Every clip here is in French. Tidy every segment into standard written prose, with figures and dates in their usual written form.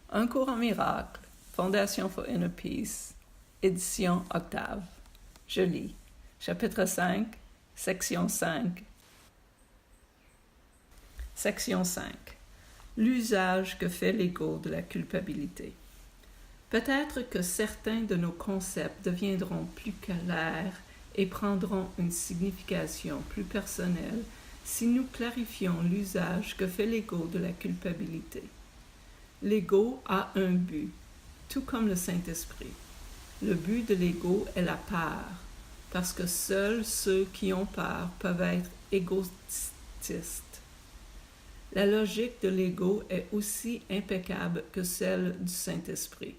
Un cours en miracle, Fondation for Inner Peace, édition Octave. Je lis. Chapitre 5, section 5. Section 5. L'usage que fait l'ego de la culpabilité. Peut-être que certains de nos concepts deviendront plus clairs et prendront une signification plus personnelle si nous clarifions l'usage que fait l'ego de la culpabilité. L'ego a un but, tout comme le Saint-Esprit. Le but de l'ego est la peur, parce que seuls ceux qui ont peur peuvent être égotistes. La logique de l'ego est aussi impeccable que celle du Saint-Esprit,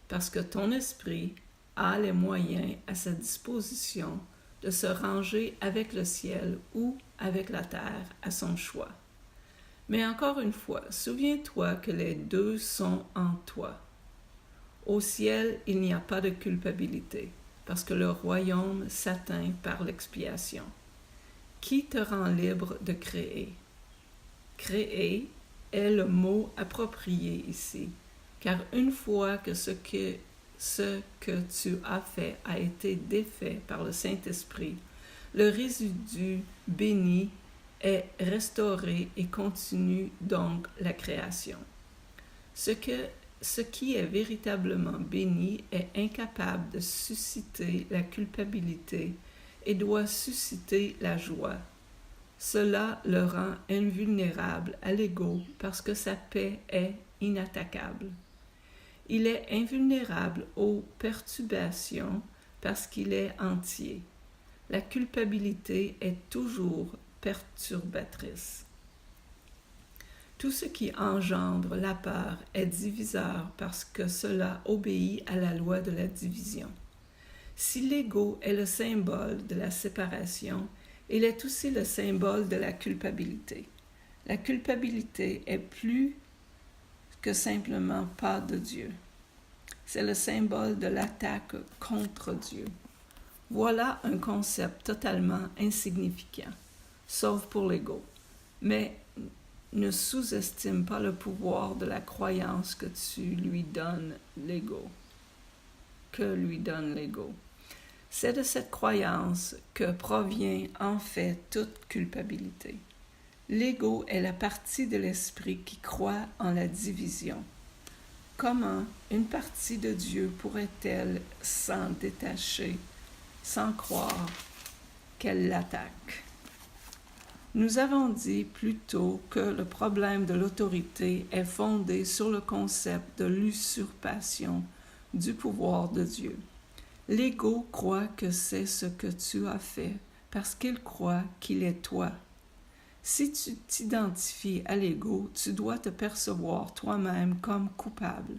parce que ton esprit a les moyens à sa disposition de se ranger avec le ciel ou avec la terre à son choix. Mais encore une fois, souviens-toi que les deux sont en toi. Au ciel, il n'y a pas de culpabilité, parce que le royaume s'atteint par l'expiation. Qui te rend libre de créer? Créer est le mot approprié ici, car une fois que ce que tu as fait a été défait par le Saint-Esprit, le résidu béni est restauré et continue donc la création. Ce qui est véritablement béni est incapable de susciter la culpabilité et doit susciter la joie. Cela le rend invulnérable à l'ego parce que sa paix est inattaquable. Il est invulnérable aux perturbations parce qu'il est entier. La culpabilité est toujours perturbatrice. Tout ce qui engendre la peur est diviseur parce que cela obéit à la loi de la division. Si l'ego est le symbole de la séparation, il est aussi le symbole de la culpabilité. La culpabilité est plus que simplement pas de Dieu. C'est le symbole de l'attaque contre Dieu. Voilà un concept totalement insignifiant, sauf pour l'ego. Mais ne sous-estime pas le pouvoir de la croyance que lui donne l'ego. C'est de cette croyance que provient en fait toute culpabilité. L'ego est la partie de l'esprit qui croit en la division. Comment une partie de Dieu pourrait-elle s'en détacher sans croire qu'elle l'attaque? Nous avons dit plus tôt que le problème de l'autorité est fondé sur le concept de l'usurpation du pouvoir de Dieu. L'ego croit que c'est ce que tu as fait parce qu'il croit qu'il est toi. Si tu t'identifies à l'ego, tu dois te percevoir toi-même comme coupable.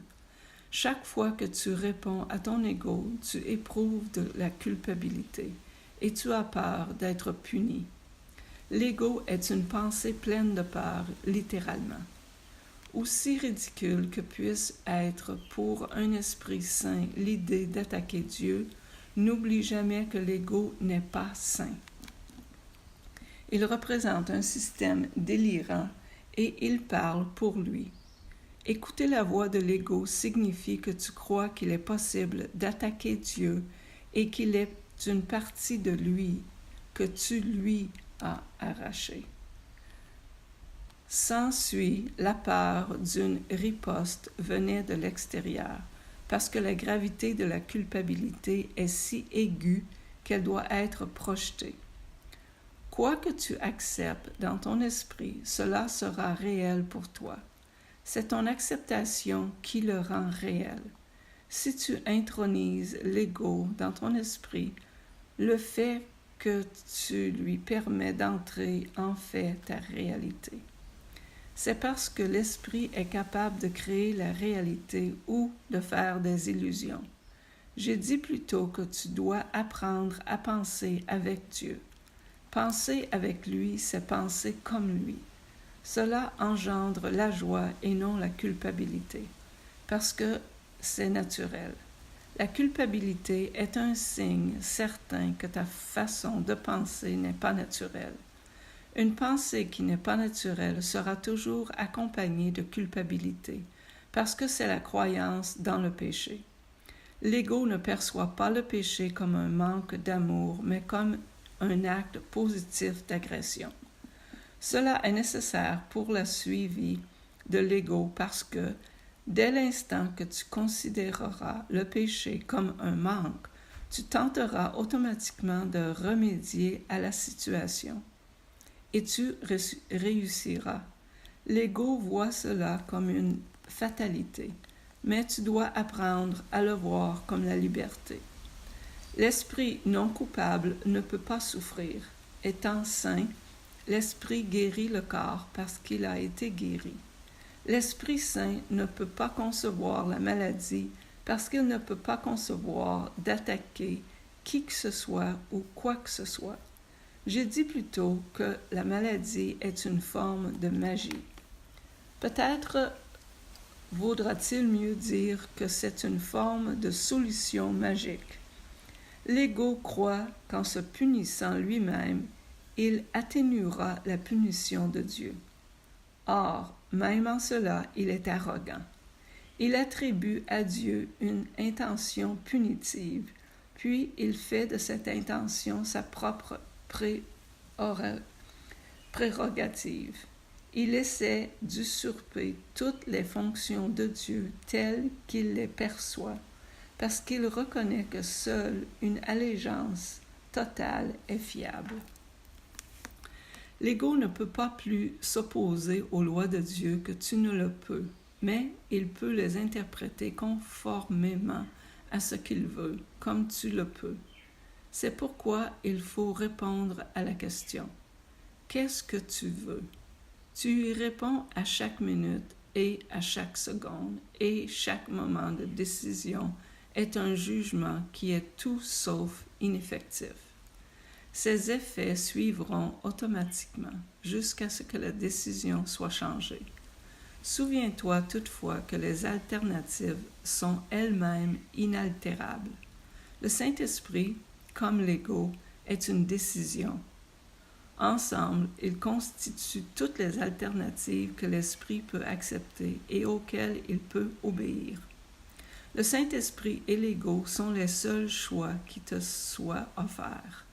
Chaque fois que tu réponds à ton ego, tu éprouves de la culpabilité et tu as peur d'être puni. L'ego est une pensée pleine de peur, littéralement. Aussi ridicule que puisse être pour un esprit saint l'idée d'attaquer Dieu, n'oublie jamais que l'ego n'est pas saint. Il représente un système délirant et il parle pour lui. Écouter la voix de l'ego signifie que tu crois qu'il est possible d'attaquer Dieu et qu'il est une partie de lui que tu lui as arraché. S'ensuit la peur d'une riposte venait de l'extérieur, parce que la gravité de la culpabilité est si aiguë qu'elle doit être projetée. Quoi que tu acceptes dans ton esprit, cela sera réel pour toi. C'est ton acceptation qui le rend réel. Si tu intronises l'ego dans ton esprit, le fait que tu lui permets d'entrer en fait ta réalité. C'est parce que l'esprit est capable de créer la réalité ou de faire des illusions. J'ai dit plutôt que tu dois apprendre à penser avec Dieu. Penser avec lui, c'est penser comme lui. Cela engendre la joie et non la culpabilité, parce que c'est naturel. La culpabilité est un signe certain que ta façon de penser n'est pas naturelle. Une pensée qui n'est pas naturelle sera toujours accompagnée de culpabilité, parce que c'est la croyance dans le péché. L'ego ne perçoit pas le péché comme un manque d'amour, mais comme un acte positif d'agression. Cela est nécessaire pour la suivi de l'ego parce que, dès l'instant que tu considéreras le péché comme un manque, tu tenteras automatiquement de remédier à la situation et tu réussiras. L'ego voit cela comme une fatalité, mais tu dois apprendre à le voir comme la liberté. L'esprit non coupable ne peut pas souffrir. Étant saint, l'esprit guérit le corps parce qu'il a été guéri. L'esprit saint ne peut pas concevoir la maladie parce qu'il ne peut pas concevoir d'attaquer qui que ce soit ou quoi que ce soit. J'ai dit plutôt que la maladie est une forme de magie. Peut-être vaudra-t-il mieux dire que c'est une forme de solution magique. L'ego croit qu'en se punissant lui-même, il atténuera la punition de Dieu. Or, même en cela, il est arrogant. Il attribue à Dieu une intention punitive, puis il fait de cette intention sa propre prérogative. Il essaie d'usurper toutes les fonctions de Dieu telles qu'il les perçoit, parce qu'il reconnaît que seule une allégeance totale est fiable. L'ego ne peut pas plus s'opposer aux lois de Dieu que tu ne le peux, mais il peut les interpréter conformément à ce qu'il veut, comme tu le peux. C'est pourquoi il faut répondre à la question « Qu'est-ce que tu veux ?» Tu y réponds à chaque minute et à chaque seconde, et chaque moment de décision est un jugement qui est tout sauf ineffectif. Ces effets suivront automatiquement jusqu'à ce que la décision soit changée. Souviens-toi toutefois que les alternatives sont elles-mêmes inaltérables. Le Saint-Esprit, comme l'ego, est une décision. Ensemble, ils constituent toutes les alternatives que l'Esprit peut accepter et auxquelles il peut obéir. Le Saint-Esprit et l'ego sont les seuls choix qui te soient offerts.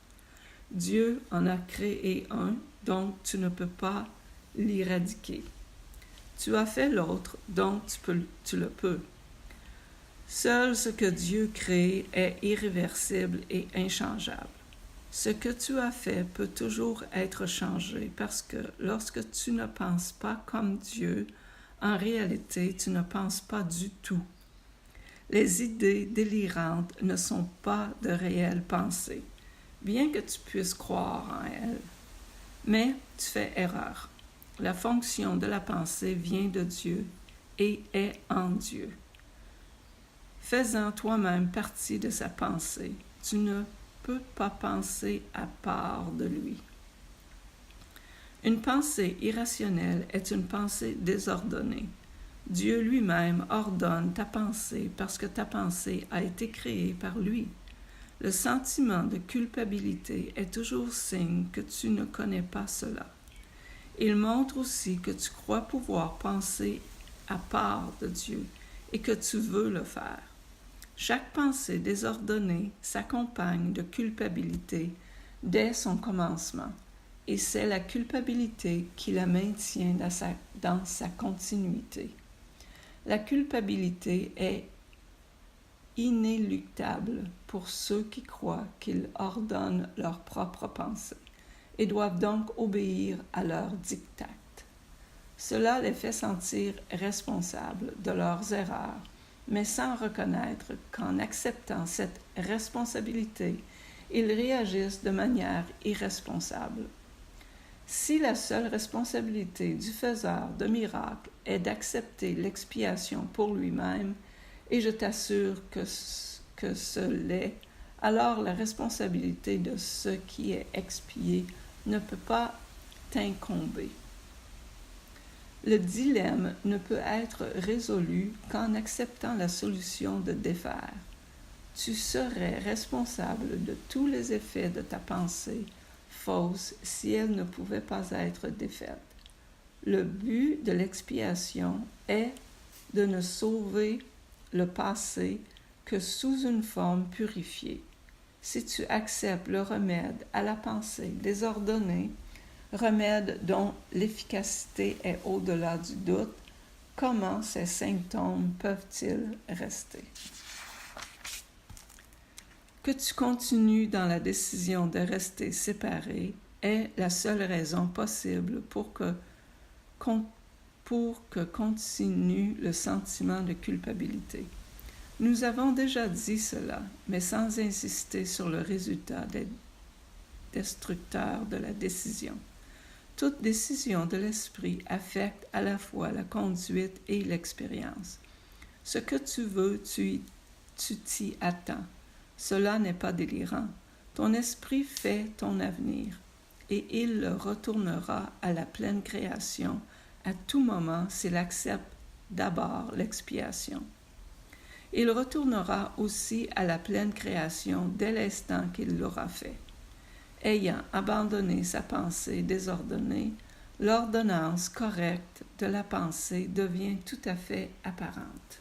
Dieu en a créé un, donc tu ne peux pas l'éradiquer. Tu as fait l'autre, donc tu le peux. Seul ce que Dieu crée est irréversible et inchangeable. Ce que tu as fait peut toujours être changé parce que lorsque tu ne penses pas comme Dieu, en réalité, tu ne penses pas du tout. Les idées délirantes ne sont pas de réelles pensées, bien que tu puisses croire en elles. Mais tu fais erreur. La fonction de la pensée vient de Dieu et est en Dieu. Faisant toi-même partie de sa pensée, tu ne peux pas penser à part de lui. Une pensée irrationnelle est une pensée désordonnée. Dieu lui-même ordonne ta pensée parce que ta pensée a été créée par lui. Le sentiment de culpabilité est toujours signe que tu ne connais pas cela. Il montre aussi que tu crois pouvoir penser à part de Dieu et que tu veux le faire. Chaque pensée désordonnée s'accompagne de culpabilité dès son commencement, et c'est la culpabilité qui la maintient dans sa continuité. La culpabilité est inéluctable pour ceux qui croient qu'ils ordonnent leurs propres pensées et doivent donc obéir à leurs diktats. Cela les fait sentir responsables de leurs erreurs, mais sans reconnaître qu'en acceptant cette responsabilité, ils réagissent de manière irresponsable. Si la seule responsabilité du faiseur de miracles est d'accepter l'expiation pour lui-même, et je t'assure que ce l'est, alors la responsabilité de ce qui est expié ne peut pas t'incomber. Le dilemme ne peut être résolu qu'en acceptant la solution de défaire. Tu serais responsable de tous les effets de ta pensée fausse si elle ne pouvait pas être défaite. Le but de l'expiation est de ne sauver le passé que sous une forme purifiée. Si tu acceptes le remède à la pensée désordonnée, remède dont l'efficacité est au-delà du doute, comment ces symptômes peuvent-ils rester? Que tu continues dans la décision de rester séparé est la seule raison possible pour que continue le sentiment de culpabilité. Nous avons déjà dit cela, mais sans insister sur le résultat destructeur de la décision. Toute décision de l'esprit affecte à la fois la conduite et l'expérience. Ce que tu veux, tu t'y attends. Cela n'est pas délirant. Ton esprit fait ton avenir, et il le retournera à la pleine création à tout moment s'il accepte d'abord l'expiation. Il retournera aussi à la pleine création dès l'instant qu'il l'aura fait. Ayant abandonné sa pensée désordonnée, l'ordonnance correcte de la pensée devient tout à fait apparente.